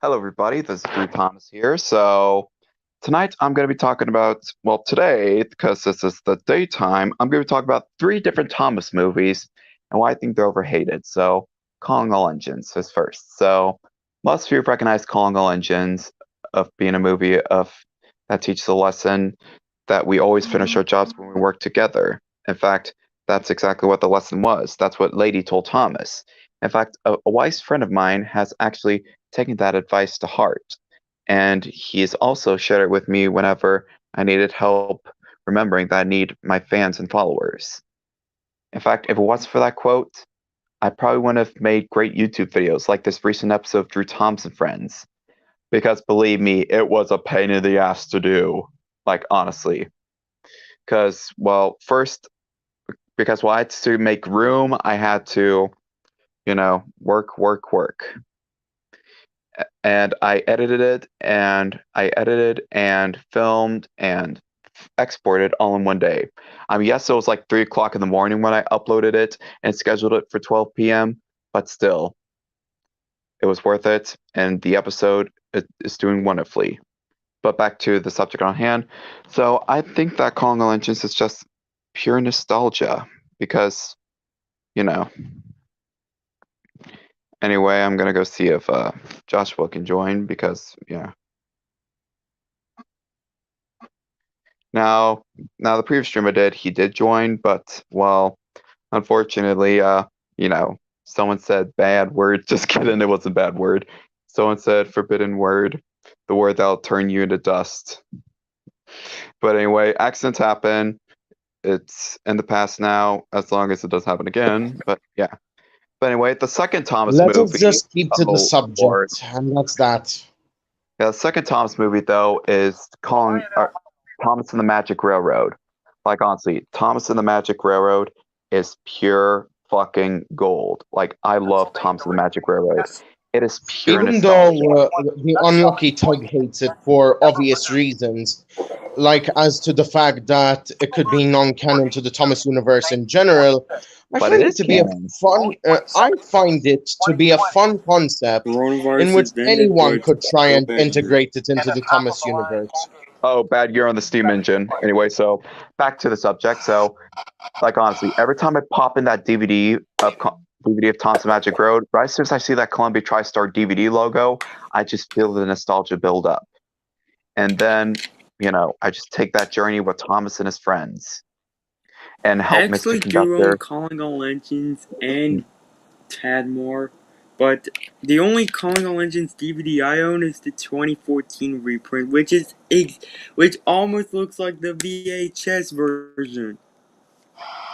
Hello, everybody. This is Drew Thomas here. So, tonight I'm going to be talking about, well, today, because this is the daytime, I'm going to be talking about three different Thomas movies and why I think they're overhated. So, Calling All Engines is first. So, most of you recognize Calling All Engines of being a movie of that teaches a lesson that we always finish our jobs when we work together. In fact, that's exactly what the lesson was. That's what Lady told Thomas. In fact, a wise friend of mine has actually taking that advice to heart. And he's also shared it with me whenever I needed help remembering that I need my fans and followers. In fact, if it wasn't for that quote, I probably wouldn't have made great YouTube videos like this recent episode of Drew Thompson Friends. Because believe me, it was a pain in the ass to do. Like, honestly. Because, well, first, because I had to make room, I had to, work. And I edited and filmed and exported all in one day. Yes, it was like 3 o'clock in the morning when I uploaded it and scheduled it for 12 p.m., but still, it was worth it, and the episode is doing wonderfully. But back to the subject on hand. So I think that Calling All Engines is just pure nostalgia because, you know. Anyway, I'm gonna go see if Joshua can join because, yeah. Now, the previous stream I did, he did join, but well, unfortunately, someone said bad word. Just kidding, it was a bad word. Someone said forbidden word, the word that'll turn you into dust. But anyway, accidents happen. It's in the past now, as long as it doesn't happen again. But yeah. But anyway, the second Thomas Let us movie. just keep to the Oh Lord. subject, and that's that. Yeah, the second Thomas movie though is calling Thomas and the Magic Railroad. Like honestly, Thomas and the Magic Railroad is pure fucking gold. Like I love Thomas and the Magic Railroad. It is pure Even though nostalgia. the unlucky Tug hates it for obvious reasons, like as to the fact that it could be non-canon to the Thomas universe in general, But it is canon. I find it to be a fun concept in Coronavirus which is ended, anyone but could try go and back here. integrate it into the Thomas universe. Oh, bad gear on the Steam engine. Anyway, so back to the subject. So, like honestly, every time I pop in that DVD of Thomas and the Magic Road, right as soon as I see that Columbia TriStar DVD logo, I just feel the nostalgia build up. And then, I just take that journey with Thomas and his friends and I help Mr. actually do own Conductor. Calling All Engines and Tadmore, but the only Calling All Engines DVD I own is the 2014 reprint, which almost looks like the VHS version.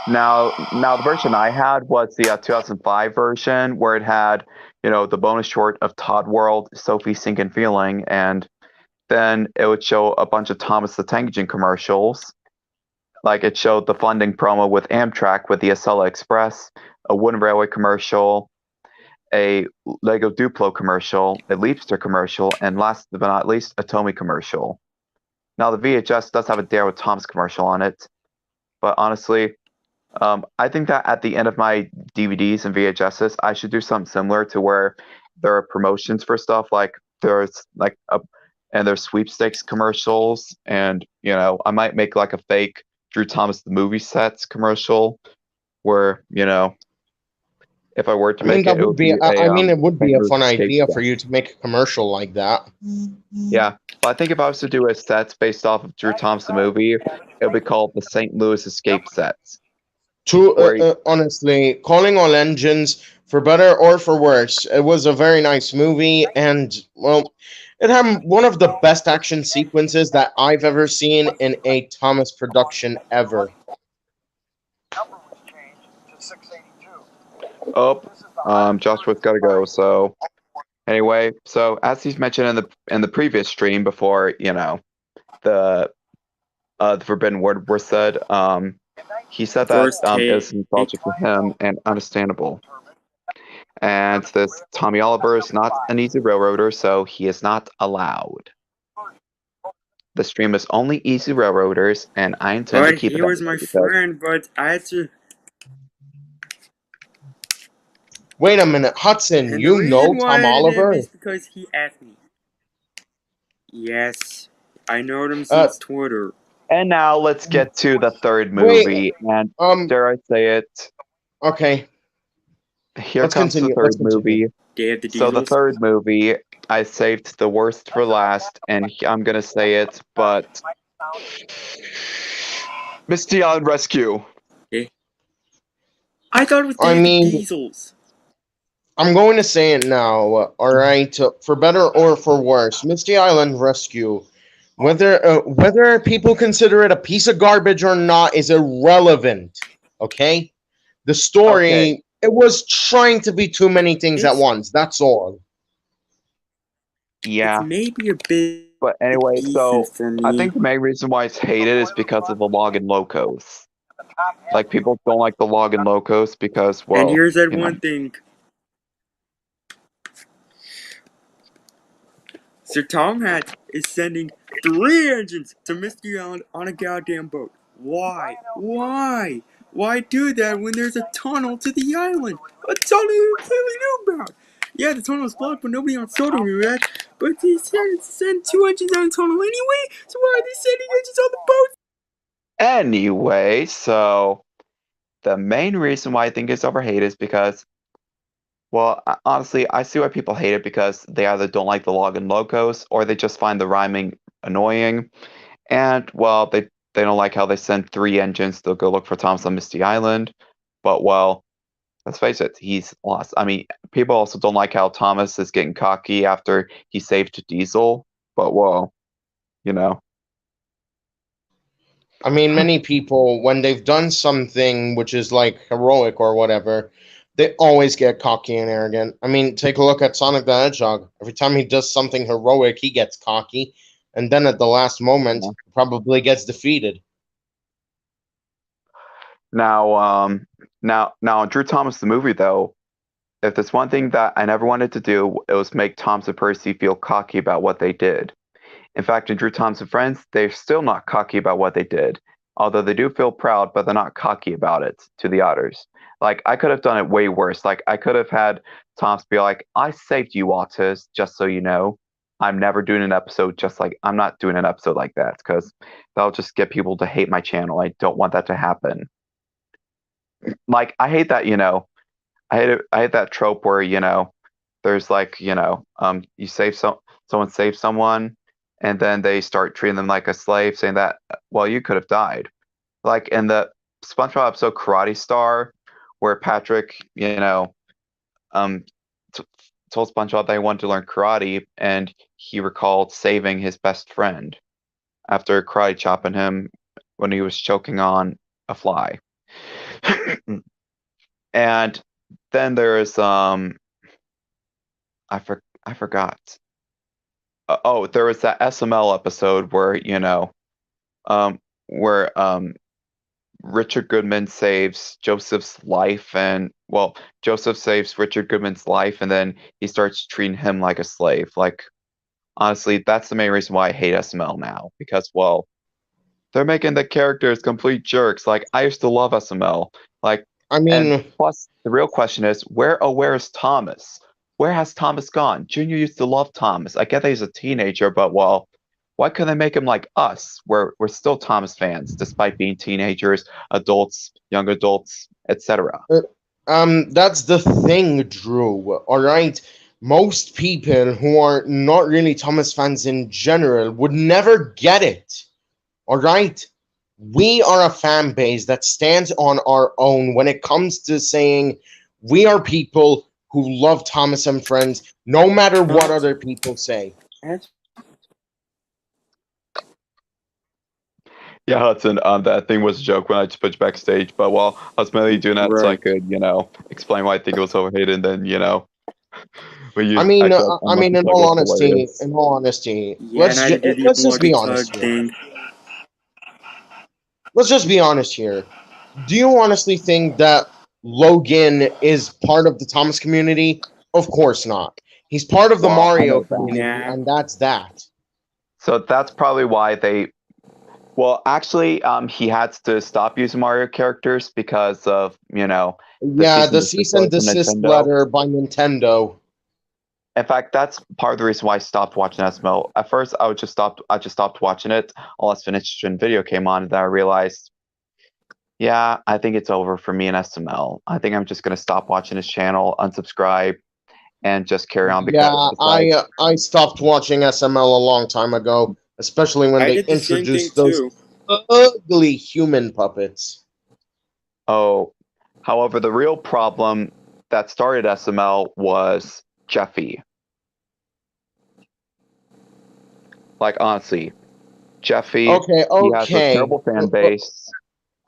Now the version I had was the 2005 version where it had, the bonus short of Todd World, Sophie Sinking Feeling, and then it would show a bunch of Thomas the Tank Engine commercials. Like it showed the funding promo with Amtrak with the Acela Express, a Wooden Railway commercial, a Lego Duplo commercial, a Leapster commercial, and last but not least, a Tomy commercial. Now the VHS does have a Dare with Thomas commercial on it, but honestly, I think that at the end of my DVDs and VHSs, I should do something similar to where there are promotions for stuff like there's sweepstakes commercials, and I might make like a fake Drew Thomas the movie sets commercial where if I were to I mean, make it, it would be a it would be a Kangaroo fun escape idea set. for you to make a commercial like that. Yeah, but I think if I was to do a sets based off of Drew Thomas the movie, it would be called the St. Louis Escape sets, where Honestly, Calling All Engines, for better or for worse, it was a very nice movie, and well, it had one of the best action sequences that I've ever seen in a Thomas production ever. oh, Joshua's got to go. So anyway, so as he's mentioned in the previous stream before, the the forbidden word was said, he said that First it take. was nostalgic for him and understandable. And this Tommy Oliver is not an easy railroader, so he is not allowed. The stream is only easy railroaders, and I intend to But keep it he that was way my because friend, but I had to. Wait a minute, Hudson, And the you reason know why Tom I did it Oliver? is because he asked me. Yes, I know them Uh, since Twitter. And now let's get to the third wait. movie. And Um. dare I say it, Okay. here Let's comes the continue. Let's third continue. movie. Day of the So the Diesels. third movie, I saved the worst for last, and I'm gonna say it, but Misty Island Rescue. Eh? I thought it was I Day of the mean, Diesels. I'm going to say it now. All right. For better or for worse, Misty Island Rescue. Whether people consider it a piece of garbage or not is irrelevant. Okay. The Okay, story, it was trying to be too many things at It's once. That's all. it's yeah, maybe a bit but anyway, decent so for I me. think the main reason why it's hated is because of the Login Locos. Like people don't like the Login Locos because, And well, here's that you know. one thing. Sir Tom Hatch is sending 3 engines to Misty Island on a goddamn boat. Why? Why? Why do that when there's a tunnel to the island? A tunnel you clearly knew about. Yeah, the tunnel is blocked, but nobody on Soda knew that. But they said to send 2 engines on the tunnel anyway, so why are they sending engines on the boat? Anyway, so the main reason why I think it's overhated is because, well, honestly, I see why people hate it because they either don't like the Login Locos or they just find the rhyming annoying. And, well, they don't like how they send 3 engines to go look for Thomas on Misty Island. But, well, let's face it, he's lost. I mean, people also don't like how Thomas is getting cocky after he saved Diesel. But, well, you know. I mean, many people, when they've done something which is like heroic or whatever, they always get cocky and arrogant. I mean, take a look at Sonic the Hedgehog. Every time he does something heroic, he gets cocky, and then at the last moment, probably gets defeated. Now, now, Drew Thomas, the movie, though, if there's one thing that I never wanted to do, it was make Thomas and Percy feel cocky about what they did. In fact, in Drew Thomas and Friends, they're still not cocky about what they did. Although they do feel proud, but they're not cocky about it to the others. Like, I could have done it way worse. Like, I could have had Thomas be like, I saved you, Otis, just so you know. I'm never doing an episode just like, I'm not doing an episode like that because that'll just get people to hate my channel. I don't want that to happen. Like, I hate that, I hate that trope where, there's like, you save someone saves someone, and then they start treating them like a slave, saying that, well, you could have died. Like in the SpongeBob episode Karate Star, where Patrick, um, t told SpongeBob that he wanted to learn karate, and he recalled saving his best friend after karate chopping him when he was choking on a fly. And then there's I forgot. Oh, there was that SML episode where where Richard Goodman saves Joseph's life, and well, Joseph saves Richard Goodman's life, and then he starts treating him like a slave. Like honestly, that's the main reason why I hate SML now because well, they're making the characters complete jerks. Like I used to love SML. Like I and mean, plus the real question is where is Thomas? Where has Thomas gone? Junior used to love Thomas. I get that he's a teenager, but well, why couldn't they make him like us? We're still Thomas fans, despite being teenagers, adults, young adults, etc. uh, that's the thing, Drew. All right. Most people who are not really Thomas fans in general would never get it. All right. We are a fan base that stands on our own when it comes to saying we are people who love Thomas and Friends, no matter what other people say. That's Yeah, Hudson, that thing was a joke when I just put you backstage, but well, I was mainly doing that so I right. could, explain why I think it was overhated, and then, I I feel like mean, Unlucky Plug was hilarious. in all honesty, Yeah, and I had to do the let's just unlucky be plug honest here. thing. Let's just be honest here. Do you honestly think that Logan is part of the Thomas community? Of course not. He's part of the Well, I Mario know that. community, Nah. and that's that. So that's probably why well, actually, he had to stop using Mario characters because of, the Yeah, cease and the desist cease and letter from desist Nintendo. letter by Nintendo. In fact, that's part of the reason why I stopped watching SML. At first, I just stopped watching it unless Finished Video came on, and then I realized, yeah, I think it's over for me and SML. I think I'm just gonna stop watching his channel, unsubscribe, and just carry on because Yeah, it's like, I stopped watching SML a long time ago, especially when I they did the same thing introduced those too. ugly human puppets. oh. However, the real problem that started SML was Jeffy. Like honestly, Jeffy, Okay, he has a okay. terrible fan base.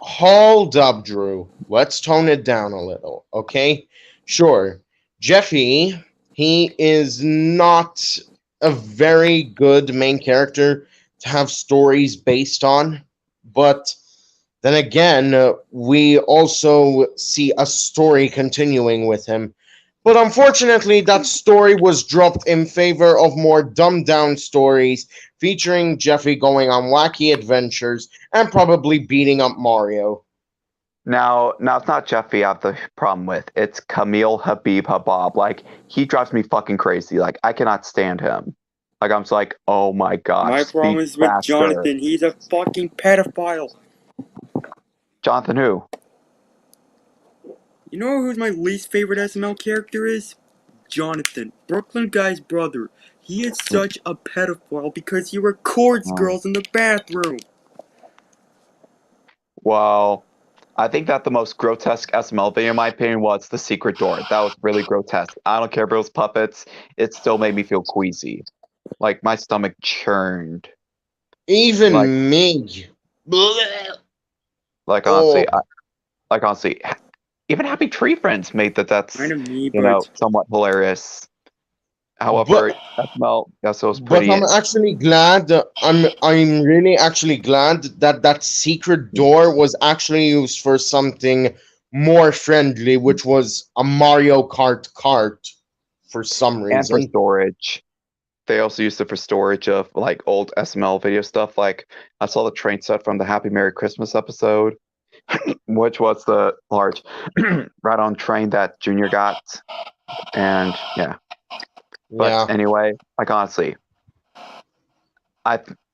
Hold up, Drew. Let's tone it down a little, okay? Sure. Jeffy, he is not a very good main character to have stories based on, but then again, we also see a story continuing with him. But unfortunately, that story was dropped in favor of more dumbed down stories featuring Jeffy going on wacky adventures and probably beating up Mario. Now it's not Jeffy I have the problem with. It's Camille Habib Habab. Like he drives me fucking crazy. Like I cannot stand him. Like I'm just like, oh my gosh, My problem speak is with faster. Jonathan. He's a fucking pedophile. Jonathan who? You know who's my least favorite SML character is? Jonathan, Brooklyn guy's brother. He is such a pedophile because he records Oh. girls in the bathroom. Well, I think that the most grotesque SML video, in my opinion, was the secret door. That was really grotesque. I don't care if it was puppets. It still made me feel queasy. Like my stomach churned. Like, Even me. Blech. like Oh, honestly, like honestly, even Happy Tree Friends made that's Kind of me, but somewhat hilarious. but However, SML, yes, it was but pretty. I'm actually glad. I'm really actually glad that that secret door was actually used for something more friendly, which was a Mario Kart cart for some And for reason. storage. They also used it for storage of like old SML video stuff. Like I saw the train set from the Happy Merry Christmas episode, which was the large right on train that Junior got. And yeah. But Yeah. anyway, like honestly,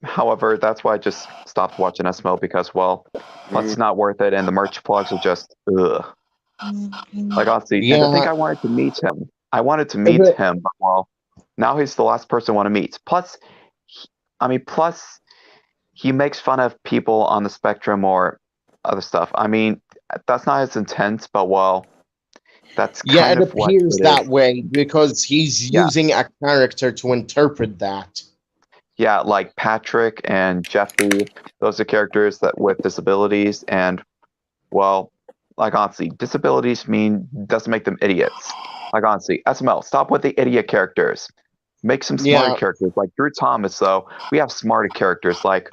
however, that's why I just stopped watching SML because well, plus it's not worth it and the merch plugs are just ugh. Like honestly, and to think Yeah. I wanted to meet him. I wanted to meet The- him, but well, now he's the last person I want to meet. Plus, plus he makes fun of people on the spectrum or other stuff. I mean, that's not his intent, but well, that's Yeah, kind it of what appears it that is. way because he's Yeah, using a character to interpret that. yeah, like Patrick and Jeffy, those are characters that with disabilities, and well, like honestly, disabilities mean doesn't make them idiots. Like honestly, SML, stop with the idiot characters. Make some smarter Yeah, characters. Like Drew Thomas, though, we have smarter characters. Like,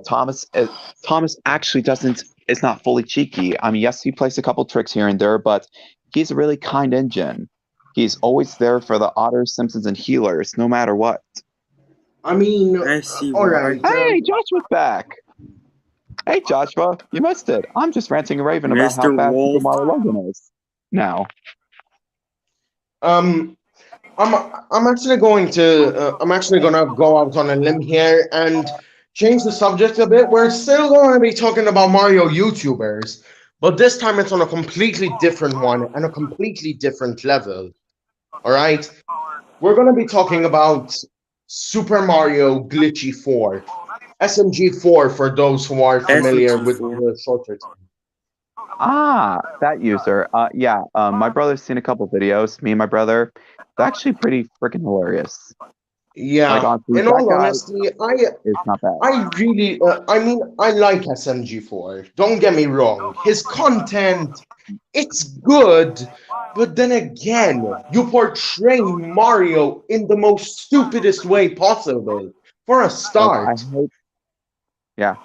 Thomas actually doesn't. It's not fully cheeky. I mean, yes, he plays a couple tricks here and there, but he's a really kind engine. He's always there for the Otters, Simpsons, and Healers, no matter what. I mean, I see all why. right. Hey, Joshua's back. Hey, Joshua, you missed it. I'm just ranting and raving about how Mr. bad Super Wolf. Mario Logan is. Now, Um, I'm actually going to I'm actually gonna go out on a limb here and change the subject a bit. We're still going to be talking about Mario YouTubers, but this time it's on a completely different one and a completely different level. All right, we're going to be talking about Super Mario Glitchy 4, SMG4 for those who are familiar with SMG4. the shorter term. that user. Yeah. My brother's seen a couple videos. Me and my brother. It's actually pretty freaking hilarious. Like Yeah, honestly, in that all guy honesty, is not bad. I really, I mean, I like SMG4. Don't get me wrong. His content, it's good, but then again, you portray Mario in the most stupidest way possible. For a Like I start. hope. Yeah.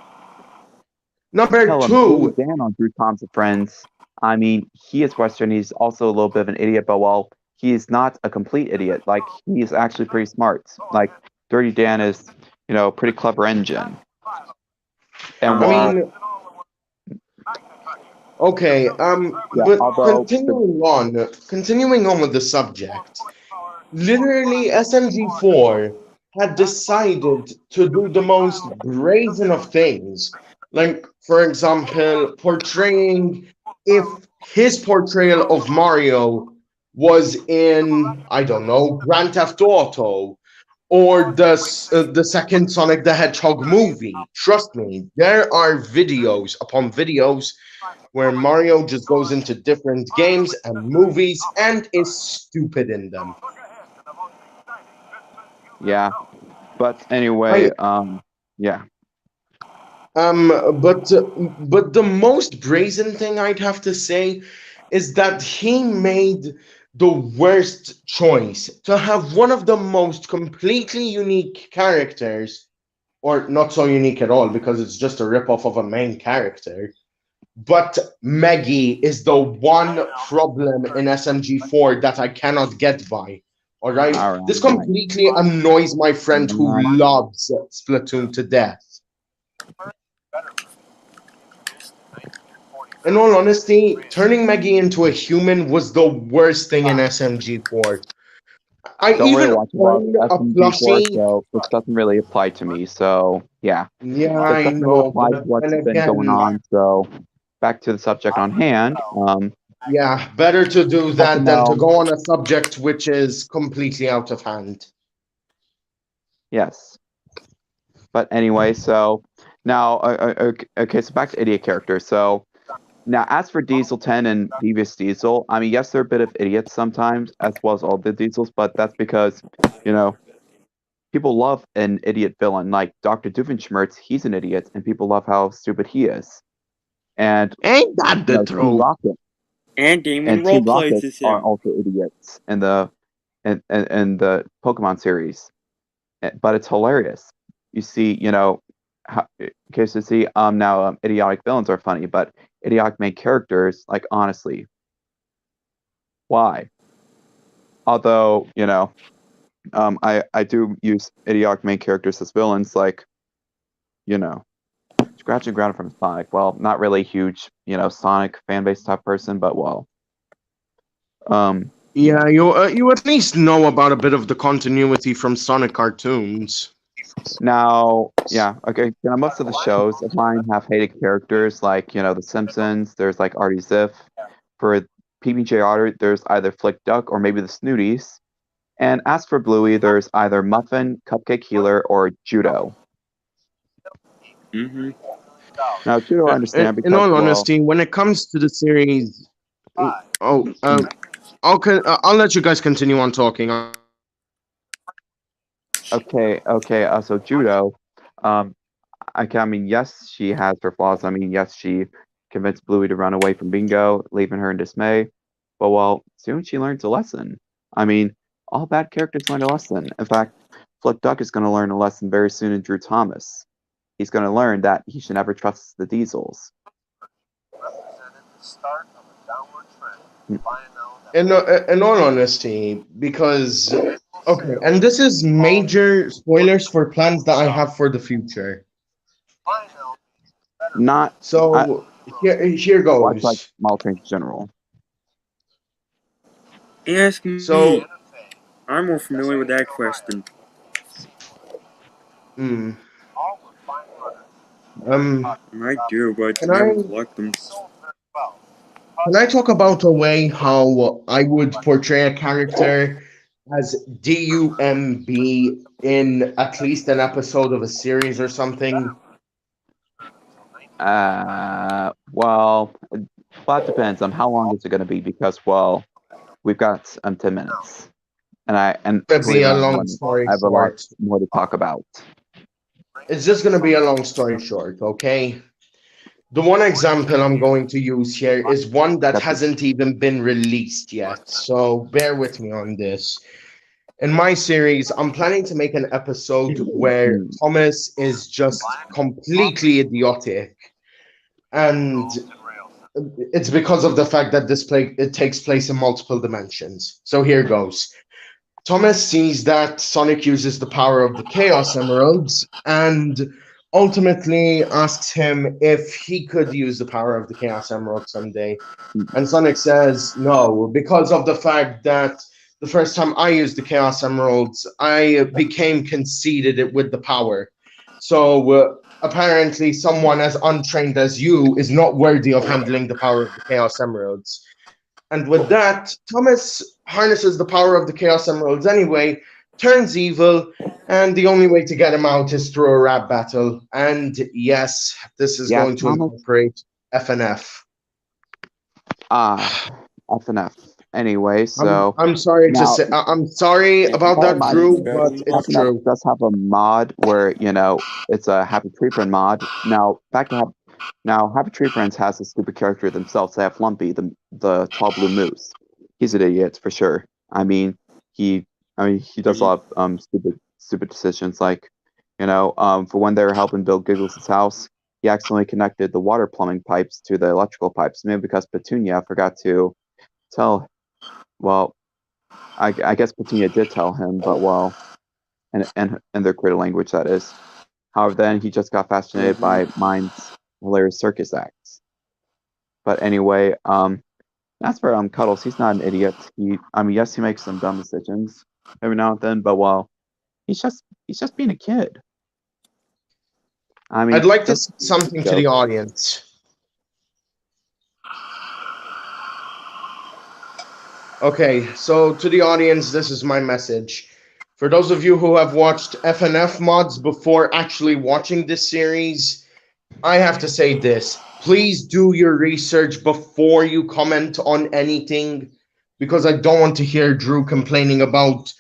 Number Hell, Dirty two, Dan on Drew Thompson Friends. I mean, he is Western. He's also a little bit of an idiot, but well, he is not a complete idiot. Like he is actually pretty smart. Like Dirty Dan is, pretty clever engine. And I Uh-huh. while mean, okay, yeah, but although continuing on with the subject. Literally, SMG4 had decided to do the most brazen of things. Like, for example, portraying if his portrayal of Mario was in, I don't know, Grand Theft Auto or the second Sonic the Hedgehog movie. Trust me, there are videos upon videos where Mario just goes into different games and movies and is stupid in them. Yeah. But I anyway, yeah. but but the most brazen thing I'd have to say is that he made the worst choice to have one of the most completely unique characters, or not so unique at all because it's just a ripoff of a main character. But Maggie is the one problem in SMG4 that I cannot get by. All right, All this right. completely annoys my friend who All right. loves Splatoon to death. In all honesty, turning Maggie into a human was the worst thing in SMG4. I Don't really even watch a lot of owned a SMG4, plushie. so this doesn't really apply to me. So yeah, Yeah, this I doesn't really know, apply to but what's then been going again, on. So back to the subject on hand. yeah, better to do As you that than to know, go on a subject which is completely out of hand. yes. But anyway, so now, okay, so back to idiot characters. So now, as for Diesel 10 and previous Diesel, I mean, yes, they're a bit of idiots sometimes, as well as all the Diesels, but that's because, you know, people love an idiot villain. Like Dr. Doofenshmirtz, he's an idiot, and people love how stupid he is. And, Ain't that the Team truth? Rocket And Damon and Team roleplays Rocket as are him. also idiots in the Pokemon series. But it's hilarious. You see, case to see now idiotic villains are funny, but idiotic main characters, like honestly, why? Although I do use idiotic main characters as villains, like you know, scratching ground from Sonic. Well, not really a huge Sonic fan base type person, but well, Yeah, you at least know about a bit of the continuity from Sonic cartoons. Now, yeah, okay. Most of the shows of mine have hated characters, like The Simpsons. There's like Artie Ziff. For PBJ Otter, there's either Flick Duck or maybe the Snooties. And as for Bluey, there's either Muffin, Cupcake Healer, or Judo. Mm-hmm. Now, Judo I understand In because, all well, honesty, when it comes to the series, oh, I'll let you guys continue on talking. okay. So Judo, um, I mean, yes, she has her flaws. I mean, yes, she convinced Bluey to run away from Bingo, leaving her in dismay. But well, soon she learns a lesson. I mean, all bad characters learn a lesson. In fact, Flick Duck is going to learn a lesson very soon in Drew Thomas. He's going to learn that he should never trust the Diesels. Mm. In all honesty, because okay, and this is major spoilers for plans that I have for the future. Not, I So here watch like goes. model trains in general. Ask me. So I'm more familiar with that question. mm, um, I do, but can I I don't collect them. can I talk about a way how I would portray a character as DUMB in at least an episode of a series or something? Well, that depends on how long is it going to be because, well, we've got 10 minutes. And Gonna be believe it a or long not, story I have a lot short. more to talk about. It's just gonna be a long story short, okay? The one example I'm going to use here is one that That's hasn't even been released yet, so bear with me on this. In my series, I'm planning to make an episode where mm, Thomas is just completely idiotic, and it's because of the fact that it takes place in multiple dimensions. So here goes. Thomas sees that Sonic uses the power of the Chaos Emeralds and ultimately asks him if he could use the power of the Chaos Emerald someday. mm, And Sonic says no, because of the fact that the first time I used the Chaos Emeralds, I became conceited with the power. So apparently, someone as untrained as you is not worthy of handling the power of the Chaos Emeralds. And with that, Thomas harnesses the power of the Chaos Emeralds anyway, turns evil, and the only way to get him out is through a rap battle. And yes, this is Yeah, going to Thomas. incorporate FNF. Ah, FNF. Anyway, I'm so I'm sorry to now say I'm sorry And about bear in that, mind, Drew, but everybody. it's FNF true. does have a mod where, it's a Happy Tree Friend mod. Now, Happy Tree Friends has a stupid character themselves. They have Lumpy, the tall blue moose. He's an idiot for sure. I mean, he, he does a lot of stupid decisions. Like, for when they were helping build Giggles' house, he accidentally connected the water plumbing pipes to the electrical pipes. Maybe because Petunia forgot to tell. Well, I guess Petunia did tell him, but well, and their creative language, that is. However, then he just got fascinated by Mind's hilarious circus acts. But anyway, that's for Cuddles. He's not an idiot. Yes, he makes some dumb decisions every now and then, but well, he's just being a kid. I I'd mean, like to just say something to the joke. audience. Okay, so to the audience, this is my message. For those of you who have watched FNF mods before actually watching this series, I have to say this. Please do your research before you comment on anything, because I don't want to hear Drew complaining about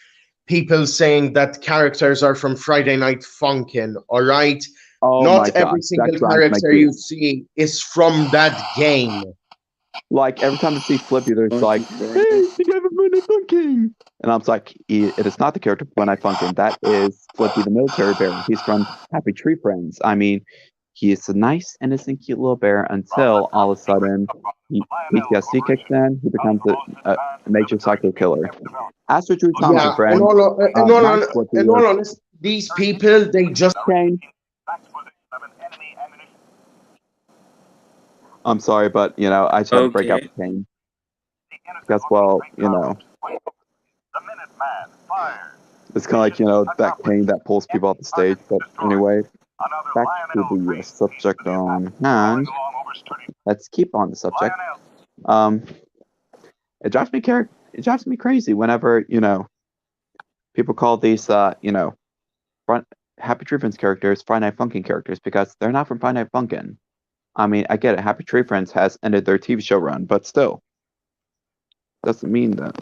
people saying that characters are from Friday Night Funkin', all right? Oh Not my every gosh, that single grinds my character you gears. see is from that game. Like every time I see Flippy, there's like, Funky "Hey, Friday. you have a Friday Funkin'," and I'm like, It is not the character from Friday Funkin'. That is Flippy the military bear. He's from Happy Tree Friends. I mean, he is a nice, innocent, cute little bear until all of a sudden PTSD kicks in. He becomes a major psycho killer. As for Drew Thompson, Yeah, friend, nice Flippy in is all honesty, these people they just Kane. I'm sorry, but I just had to break out Okay. the Kane because, well, it's kind of like that Kane that pulls people off the stage. But anyway, back to the subject on hand. Let's keep on the subject. Um, it drives me crazy whenever people call these front Happy Tree Friends characters Friday Night Funkin' characters because they're not from Friday Night Funkin'. I mean, I get it. Happy Tree Friends has ended their TV show run, but still, doesn't mean that.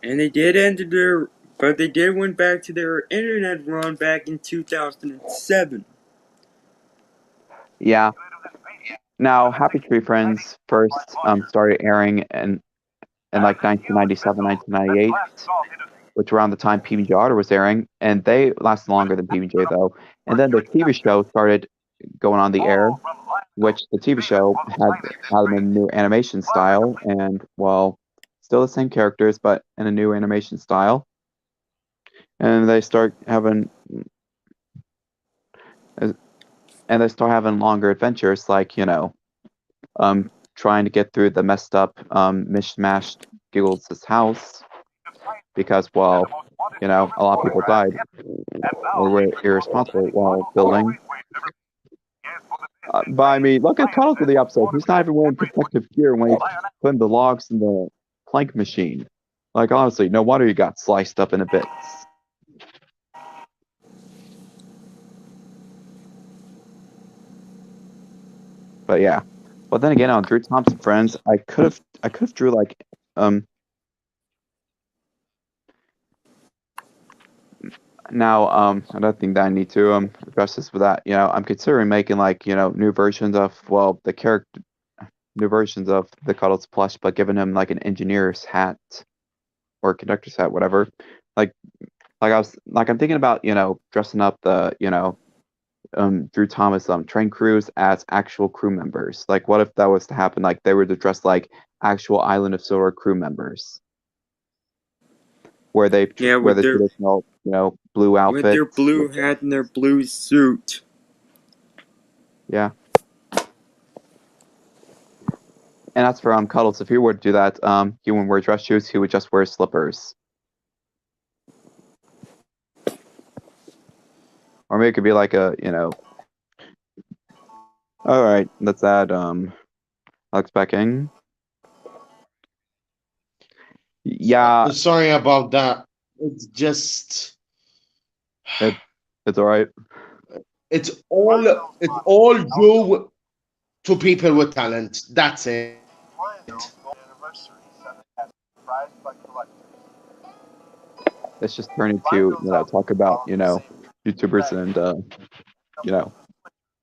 And they did end their, but they did went back to their internet run back in 2007. Yeah. Now, Happy Tree Friends first started airing in like 1997, 1998, which around the time PBJ Otter was airing, and they lasted longer than PBJ though. And then the TV show started going on the air, which the TV show had a new animation style, and well, still the same characters, but in a new animation style. And they start having longer adventures, like trying to get through the messed up mishmashed Giggles' house because, well, a lot of people died or were irresponsible while building. But I mean, look at Cuddles with the episode. He's not even wearing protective gear when he's putting the logs in the plank machine. Like, honestly, no wonder he got sliced up into bits. But yeah. But then again, on Drew Thompson Friends, I could have drew like now another thing that I need to address this with that, I'm considering making like, new versions of new versions of the Cuddles plush, but giving him like an engineer's hat or conductor's hat, whatever. Like I'm thinking about, dressing up the, Drew Thomas train crews as actual crew members. Like what if that was to happen? Like they were to dress like actual Island of Silver crew members, where they Yeah, wear the traditional, blue with their outfits. blue hat and their blue suit. Yeah. And as for Cuddles, if he were to do that, he wouldn't wear dress shoes. He would just wear slippers. Or maybe it could be like a, All right, let's add Alex back in. Yeah, Sorry about that. It's just it's all right. it's all due to people with talent. That's it. Let's just turn into, talk about, YouTubers and,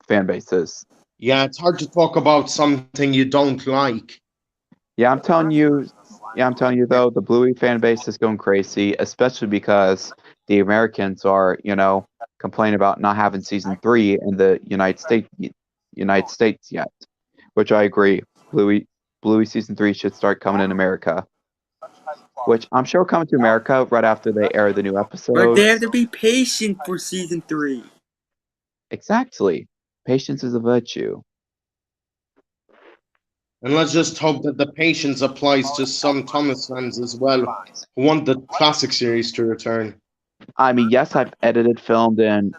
fan bases. Yeah, it's hard to talk about something you don't like. Yeah, I'm telling you. Yeah, I'm telling you though, the Bluey fan base is going crazy, especially because the Americans are, complaining about not having season 3 in the United States yet, which I agree. Bluey season 3 should start coming in America, which I'm sure will come to America right after they air the new But they episodes. have to be patient for season 3. Exactly. Patience is a virtue. And let's just hope that the patience applies to some Thomas fans as well, who want the classic series to return. I mean, yes, I've edited, filmed, and,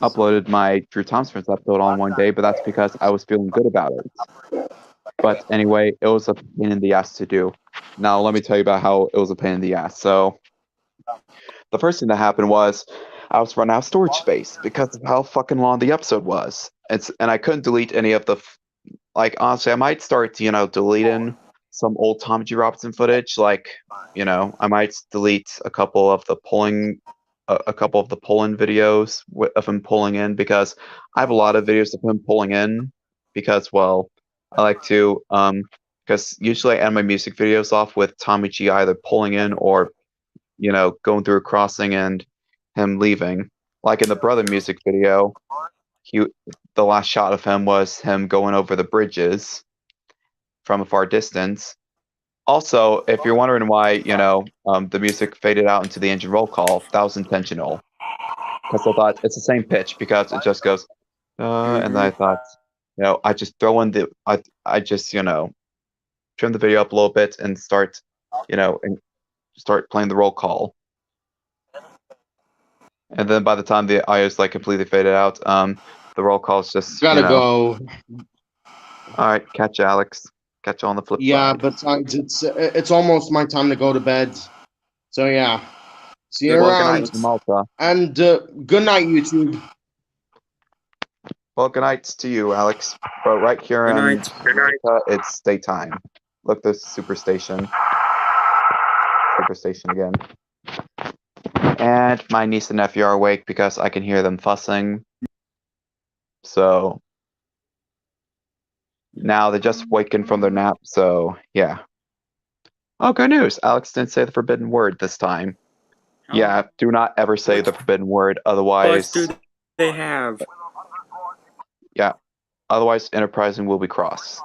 uploaded my Drew Thomas Friends episode all in one day, but that's because I was feeling good about it. But anyway, it was a pain in the ass to do. Now, let me tell you about how it was a pain in the ass. So, the first thing that happened was I was running out of storage space because of how fucking long the episode was. And I couldn't delete any of the honestly, I might start deleting some old Tom G. Robinson footage. I might delete a couple of the pull-in videos of him pulling in because I have a lot of videos of him pulling in because I like to because usually I end my music videos off with Tommy G either pulling in or going through a crossing and him leaving. Like in the Brother music video, he the last shot of him was him going over the bridges from a far distance. Also, if you're wondering why, the music faded out into the engine roll call, that was intentional. Because I thought it's the same pitch because it just goes, and then I thought, I just throw in I just, trim the video up a little bit and and start playing the roll call. And then by the time the audio is completely faded out, the roll call is just, Gotta go. all right, catch you, Alex. Catch you on the flip Yeah, side. besides, it's almost my time to go to bed. So yeah, see you Well, good night around, from Malta. and good night, YouTube. Well, good night to you, Alex. But right here Good in night. America, it's daytime. Look, there's Superstation. Superstation again. And my niece and nephew are awake because I can hear them fussing. So now they're just waking from their nap. So yeah. Oh, good news. Alex didn't say the forbidden word this time. Yeah, do not ever say the forbidden word. Otherwise, Buster they have. yeah. Otherwise, Enterprising will be cross.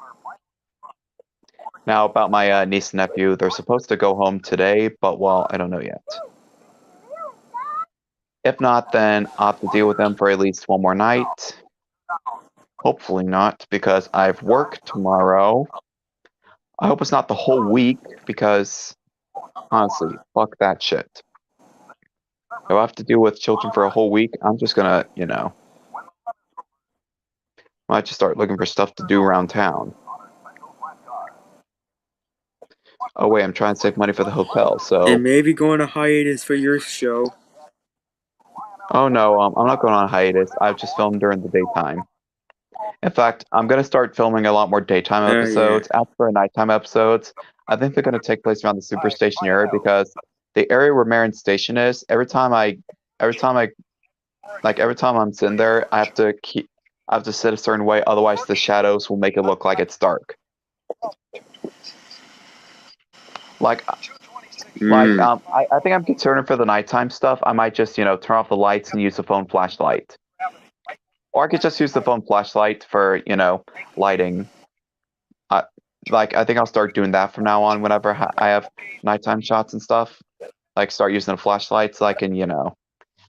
Now, about my niece and nephew, they're supposed to go home today, but I don't know yet. If not, then I'll have to deal with them for at least one more night. Hopefully not, because I have work tomorrow. I hope it's not the whole week, because honestly, fuck that shit. If I have to deal with children for a whole week, I'm just gonna, might just start looking for stuff to do around town. Oh wait, I'm trying to save money for the hotel, so. And maybe going on hiatus for your show. Oh no, I'm not going on hiatus. I've just filmed during the daytime. In fact, I'm gonna start filming a lot more daytime episodes. As for nighttime episodes, I think they're gonna take place around the Superstation area because the area where Marin Station is, every time I'm sitting there, I have to sit a certain way, otherwise the shadows will make it look like it's dark. I think I'm concerned for the nighttime stuff. I might just, turn off the lights and use the phone flashlight. Or I could just use the phone flashlight for, lighting. I think I'll start doing that from now on whenever I have nighttime shots and stuff. Start using the flashlight so I can,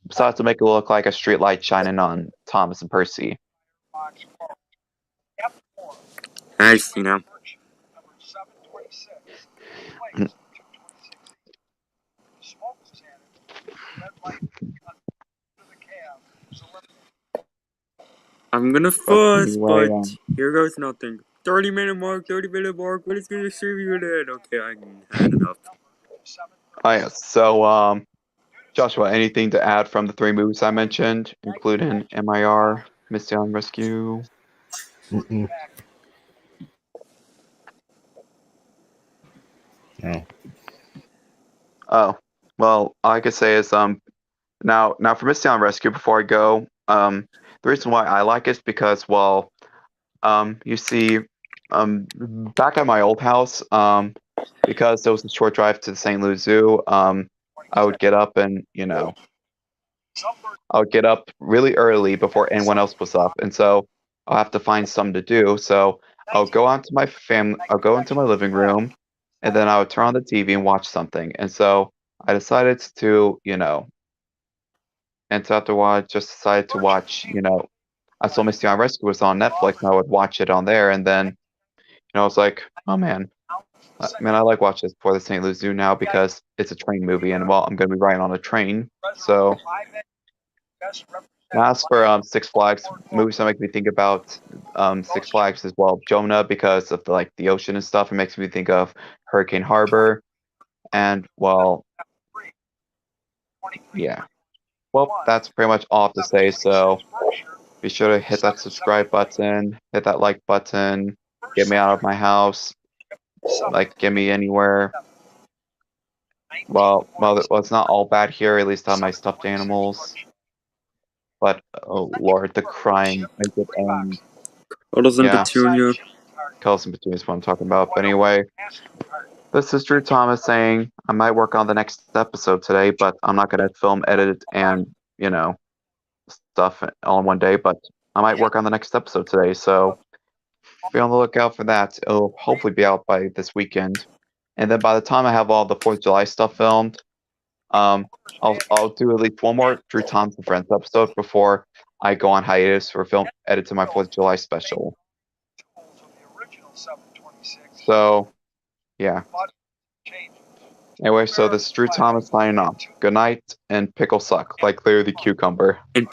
besides to make it look like a street light shining on Thomas and Percy. I see now. I'm gonna But fuss, anyway, but here goes nothing. 30-minute mark, 30-minute mark. What is gonna serve you then? Okay, I had enough. oh yeah. So Joshua, anything to add from the three movies I mentioned, including MIR, Misty Island Rescue? Mm-mm. No. Oh, well, all I could say is now for Misty Island Rescue, before I go, the reason why I like it is because, well, you see, back at my old house, because there was a short drive to the St. Louis Zoo, I would get up and, I would get up really early before anyone else was up, and so I'll have to find something to do. So I'll go into my living room, and then I would turn on the TV and watch something. And so I decided to, and so after a while, I just decided to watch, I saw Misty on Rescue was on Netflix, and I would watch it on there, and then, I was like, oh man, I like watching this before the St. Louis Zoo now because it's a train movie, and well, I'm gonna be riding on a train, so. As for Six Flags, movies that make me think about Six Flags as well. Jonah, because of the ocean and stuff, it makes me think of Hurricane Harbor. And well, yeah. Well, that's pretty much all I have to say. So be sure to hit that subscribe button, hit that like button, get me out of my house, get me anywhere. Well, it's not all bad here. At least I have my stuffed animals. But oh Lord, the crime make it end. Cuddles and Yeah. Petunia. Cuddles and Petunia is what I'm talking about. But anyway, this is Drew Thomas saying I might work on the next episode today, but I'm not going to film, edit, and, stuff all in one day, but I might work on the next episode today. So be on the lookout for that. It'll hopefully be out by this weekend. And then by the time I have all the 4th of July stuff filmed, I'll do at least one more Drew Thomas and Friends episode before I go on hiatus for film edit to my 4th of July special. So, yeah. Anyway, so this is Drew Thomas signing off. Good night, and pickle suck like Larry the Cucumber. And